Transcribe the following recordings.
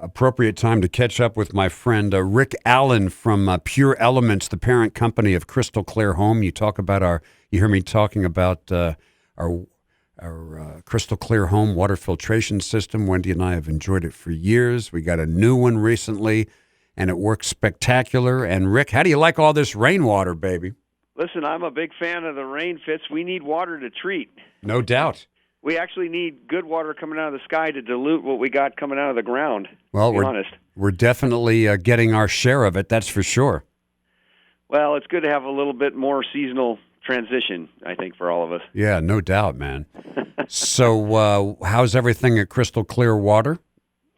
appropriate time to catch up with my friend Rick Allen from Pure Elements, the parent company of Crystal Clear Home. You hear me talking about our Crystal Clear Home water filtration system. Wendy and I have enjoyed it for years. We got a new one recently, and it works spectacular. And Rick, how do you like all this rainwater, baby? Listen, I'm a big fan of the rain, Fitz. We need water to treat. No doubt. We actually need good water coming out of the sky to dilute what we got coming out of the ground, well, to be honest. We're definitely getting our share of it, that's for sure. Well, it's good to have a little bit more seasonal transition, I think, for all of us. Yeah, no doubt, man. So how's everything at Crystal Clear Water?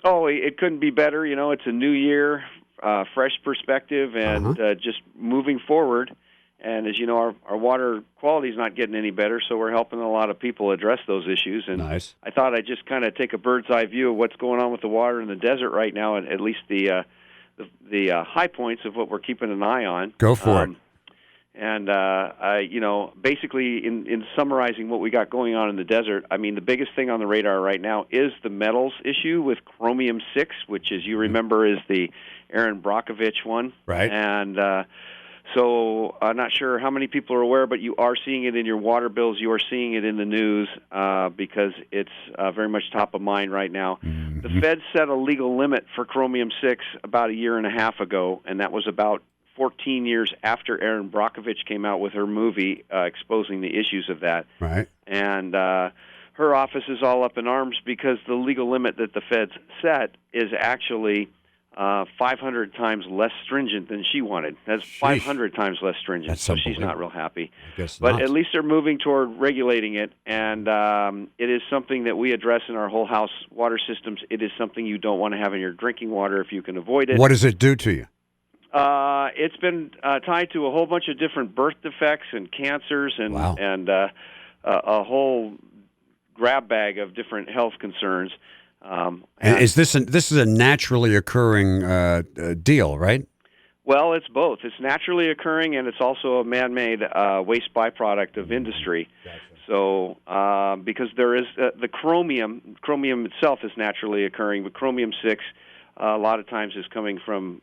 Oh, it couldn't be better. You know, it's a new year, fresh perspective, and just moving forward. And as you know, our water quality is not getting any better, so we're helping a lot of people address those issues. And nice. I thought I'd just kind of take a bird's eye view of what's going on with the water in the desert right now, and at least the high points of what we're keeping an eye on. Go for it. And basically, in summarizing what we got going on in the desert, I mean, the biggest thing on the radar right now is the metals issue with Chromium 6, which, as you remember, is the Aaron Brockovich one. Right. And so I'm not sure how many people are aware, but you are seeing it in your water bills. You are seeing it in the news because it's very much top of mind right now. Mm-hmm. The Fed set a legal limit for Chromium 6 about a year and a half ago, and that was about 14 years after Aaron Brockovich came out with her movie exposing the issues of that. Right. And her office is all up in arms because the legal limit that the Feds set is actually 500 times less stringent than she wanted. That's 500 times less stringent, so she's not real happy. But at least they're moving toward regulating it, and it is something that we address in our whole house water systems. It is something you don't want to have in your drinking water if you can avoid it. What does it do to you? It's been tied to a whole bunch of different birth defects and cancers and a whole grab bag of different health concerns. This is a naturally occurring deal, right? Well, it's both. It's naturally occurring, and it's also a man-made waste byproduct of industry. Gotcha. So, because there is the chromium itself is naturally occurring, but Chromium 6 a lot of times is coming from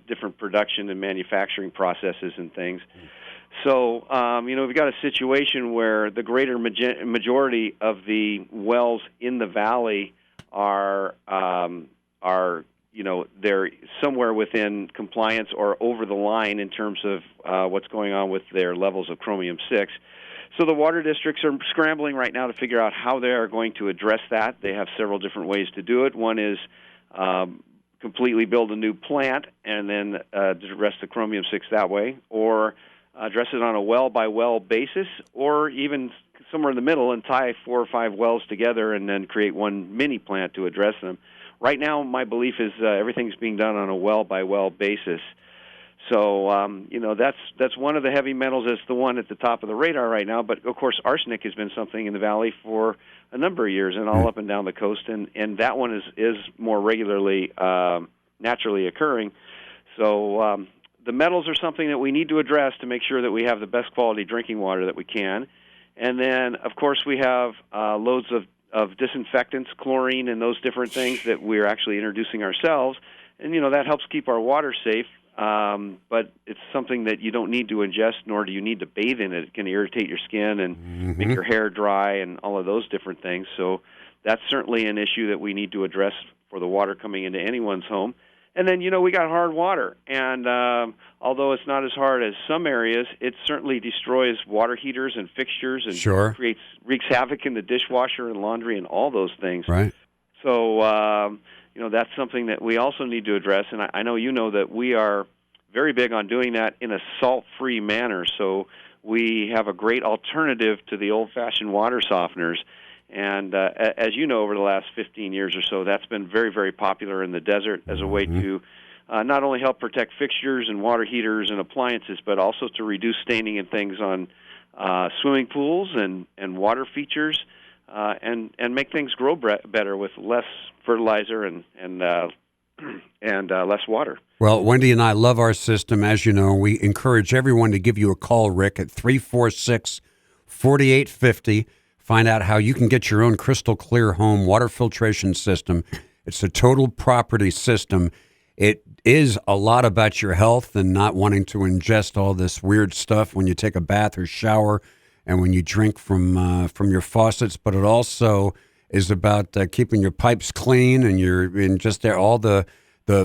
different production and manufacturing processes and things. So, we've got a situation where the greater majority of the wells in the valley are they're somewhere within compliance or over the line in terms of what's going on with their levels of Chromium 6. So the water districts are scrambling right now to figure out how they are going to address that. They have several different ways to do it. One is completely build a new plant and then address the Chromium 6 that way, or address it on a well-by-well basis, or even somewhere in the middle and tie 4 or 5 wells together and then create one mini plant to address them. Right now, my belief is everything's being done on a well-by-well basis. So, that's one of the heavy metals. It's the one at the top of the radar right now. But, of course, arsenic has been something in the valley for a number of years and all up and down the coast. And that one is more regularly naturally occurring. So the metals are something that we need to address to make sure that we have the best quality drinking water that we can. And then, of course, we have loads of disinfectants, chlorine, and those different things that we're actually introducing ourselves. And, that helps keep our water safe. But it's something that you don't need to ingest, nor do you need to bathe in it. It can irritate your skin and make your hair dry and all of those different things. So that's certainly an issue that we need to address for the water coming into anyone's home. And then, we got hard water. And although it's not as hard as some areas, it certainly destroys water heaters and fixtures and wreaks havoc in the dishwasher and laundry and all those things. Right. So, that's something that we also need to address. And I know that we are very big on doing that in a salt-free manner. So we have a great alternative to the old-fashioned water softeners. And as you know, over the last 15 years or so, that's been very, very popular in the desert as a way to not only help protect fixtures and water heaters and appliances, but also to reduce staining and things on swimming pools and water features, and make things grow better with less fertilizer and less water. Well, Wendy and I love our system. As you know, we encourage everyone to give you a call, Rick, at 346-4850. Find out how you can get your own Crystal Clear Home water filtration system It's a total property system. It is a lot about your health and not wanting to ingest all this weird stuff when you take a bath or shower and when you drink from your faucets, but it also is about keeping your pipes clean and just all the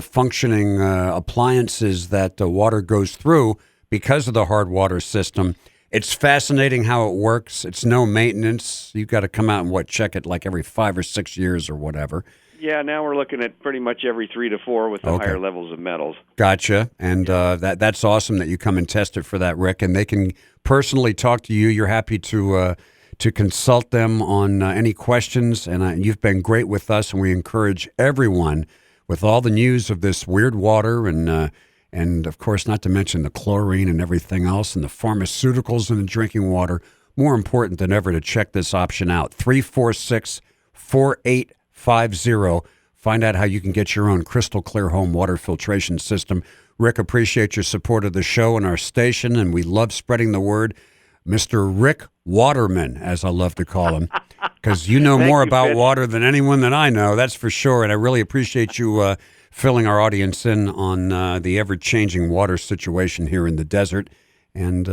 functioning appliances that the water goes through because of the hard water system. It's fascinating how it works. It's no maintenance. You've got to come out and check it like every 5 or 6 years or whatever. Yeah, now we're looking at pretty much every 3 to 4 with the higher levels of metals. Gotcha. And that's awesome that you come and test it for that, Rick. And they can personally talk to you. You're happy to consult them on any questions. And you've been great with us, and we encourage everyone with all the news of this weird water and of course, not to mention the chlorine and everything else and the pharmaceuticals in the drinking water, more important than ever to check this option out. 346-4850. Find out how you can get your own crystal clear home water filtration system. Rick, appreciate your support of the show and our station, and we love spreading the word. Mr. Rick Waterman, as I love to call him, because you know more about water than anyone that I know, that's for sure. And I really appreciate you filling our audience in on the ever-changing water situation here in the desert. And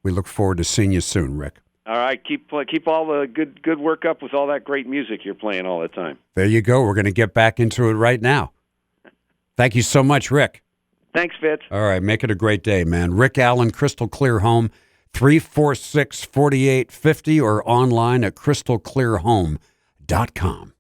we look forward to seeing you soon, Rick. All right, keep all the good work up with all that great music you're playing all the time. There you go. We're going to get back into it right now. Thank you so much, Rick. Thanks, Fitz. All right, make it a great day, man. Rick Allen, Crystal Clear Home, 346-4850, or online at crystalclearhome.com.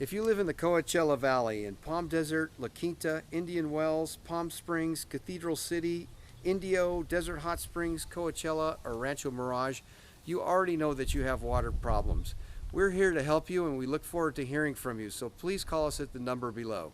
If you live in the Coachella Valley in Palm Desert, La Quinta, Indian Wells, Palm Springs, Cathedral City, Indio, Desert Hot Springs, Coachella, or Rancho Mirage, you already know that you have water problems. We're here to help you, and we look forward to hearing from you, so please call us at the number below.